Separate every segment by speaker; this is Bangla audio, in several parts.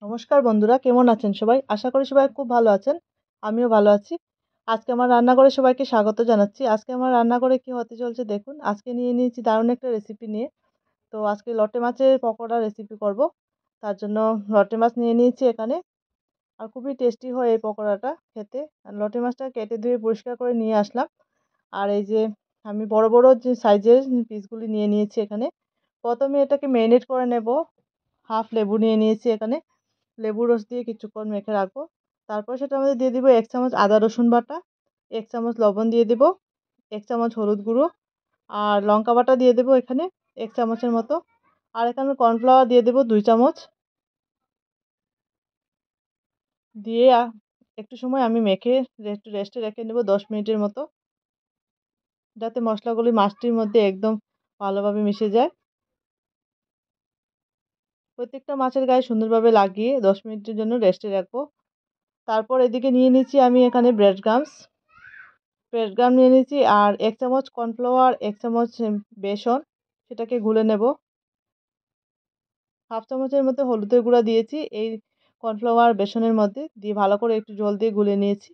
Speaker 1: নমস্কার বন্ধুরা, কেমন আছেন সবাই? আশা করি সবাই খুব ভালো আছেন। আমিও ভালো আছি। আজকে আমার রান্নাঘরে সবাইকে স্বাগত জানাচ্ছি। আজকে আমার রান্নাঘরে কি হতে চলছে দেখুন। আজকে নিয়ে নিয়েছি দারুণ একটা রেসিপি নিয়ে। তো আজকে লটে মাছের পকোড়া রেসিপি করব। তার জন্য লটে মাছ নিয়ে নিয়েছি এখানে। আর খুবই টেস্টি হয় এই পকোড়াটা খেতে। আর লটে মাছটা কেটে ধুয়ে পরিষ্কার করে নিয়ে আসলাম। আর এই যে আমি বড় বড় যে সাইজের পিসগুলি নিয়ে নিয়েছি এখানে। প্রথমে এটাকে ম্যারিনেট করে নেব। হাফ লেবু নিয়ে নিয়েছি এখানে। লেবু রস দিয়ে কিছুক্ষণ মেখে রাখবো। তারপর সেটার মধ্যে দিয়ে দিব 1 চামচ আদা রসুন বাটা, 1 চামচ লবণ দিয়ে দিব, 1 চামচ হলুদ গুঁড়ো আর লঙ্কা বাটা দিয়ে দেবো এখানে 1 চামচের মতো। আর এখানে কর্নফ্লাওয়ার দিয়ে দেবো 2 চামচ। দিয়ে একটু সময় আমি মেখে একটু রেস্টে রেখে নেব 10 মিনিটের মতো, যাতে মশলাগুলি মাছটির মধ্যে একদম ভালোভাবে মিশে যায়। প্রত্যেকটা মাছের গায়ে সুন্দরভাবে লাগিয়ে 10 মিনিটের জন্য রেস্টে রাখবো। তারপর এদিকে নিয়ে নিচ্ছি আমি এখানে ব্রেড গ্রাম নিয়ে নিয়েছি আর 1 চামচ কর্নফ্লাওয়ার, 1 চামচ বেসন, সেটাকে গুলে নেব। হাফ চামচের মতো হলুদের গুঁড়া দিয়েছি এই কর্নফ্লাওয়ার বেসনের মধ্যে, দিয়ে ভালো করে একটু জল দিয়ে গুলে নিয়েছি।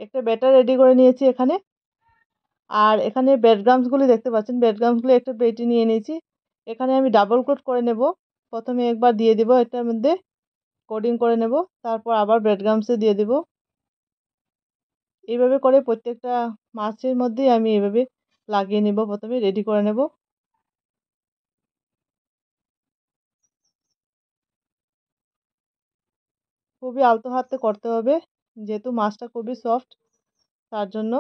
Speaker 1: একটা ব্যাটার রেডি করে নিয়েছি এখানে। আর এখানে ব্রেড গ্রামসগুলি দেখতে পাচ্ছেন, ব্রেড গ্রামসগুলি একটা প্লেটে নিয়ে নিয়েছি। এখানে আমি ডাবল কোট করে নেব। প্রথমে একবার দিয়ে দিব এটার মধ্যে, কোডিং করে নেব। তারপর আবার ব্রেড গ্রামসে দিয়ে দিব। এইভাবে করে প্রত্যেকটা মাছের মধ্যেই আমি এভাবে লাগিয়ে নেব, প্রথমে রেডি করে নেব। খুবই আলতো হাতে করতে হবে, যেহেতু মাছটা খুবই সফট। তার জন্য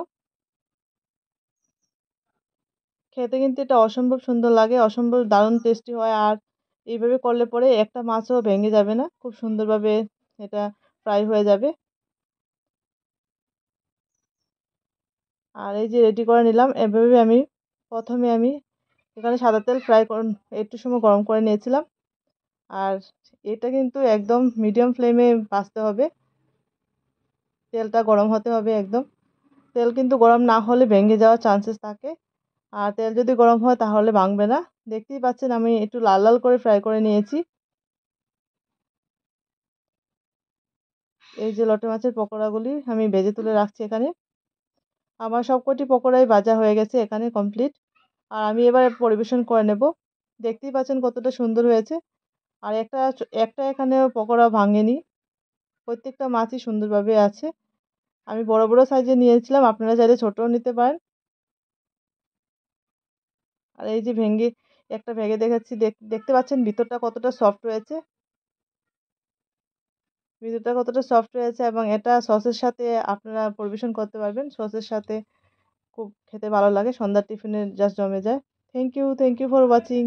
Speaker 1: খেতে কিন্তু এটা অসম্ভব সুন্দর লাগে, অসম্ভব দারুণ টেস্টি হয়। আর এইভাবে করলে পরে একটা মাছও ভেঙে যাবে না, খুব সুন্দরভাবে এটা ফ্রাই হয়ে যাবে। আর এই যে রেডি করে নিলাম, এভাবে আমি প্রথমে আমি এখানে সাদা তেল একটু সময় গরম করে নিয়েছিলাম। আর এটা কিন্তু একদম মিডিয়াম ফ্লেমে ভাজতে হবে, তেলটা গরম হতে হবে একদম। তেল কিন্তু গরম না হলে ভেঙে যাওয়ার চান্সেস থাকে। আর তেল যদি গরম হয় তাহলে ভাঙবে না। দেখতেই পাচ্ছেন আমি একটু লাল লাল করে ফ্রাই করে নিয়েছি। এই যে লটে মাছের পকোড়াগুলি আমি ভেজে তুলে রাখছি এখানে। আমার সবকটি পকোড়াই ভাজা হয়ে গেছে এখানে কমপ্লিট। আর আমি এবার পরিবেশন করে নেব। দেখতেই পাচ্ছেন কতটা সুন্দর হয়েছে। আর একটা একটা এখানে পকোড়া ভাঙেনি, প্রত্যেকটা মাছই সুন্দরভাবে আছে। আমি বড় বড় সাইজে নিয়েছিলাম, আপনারা চাইলে ছোটও নিতে পারেন। আর এই যে একটা ভেঙে দেখাচ্ছি, দেখতে পাচ্ছেন ভিতরটা কতটা সফট রয়েছে। ভিতরটা কতটা সফট রয়েছে এবং এটা সসের সাথে আপনারা পরিবেশন করতে পারবেন। সসের সাথে খুব খেতে ভালো লাগে, সন্ধ্যার টিফিনে জাস্ট জমে যায়। Thank you for watching.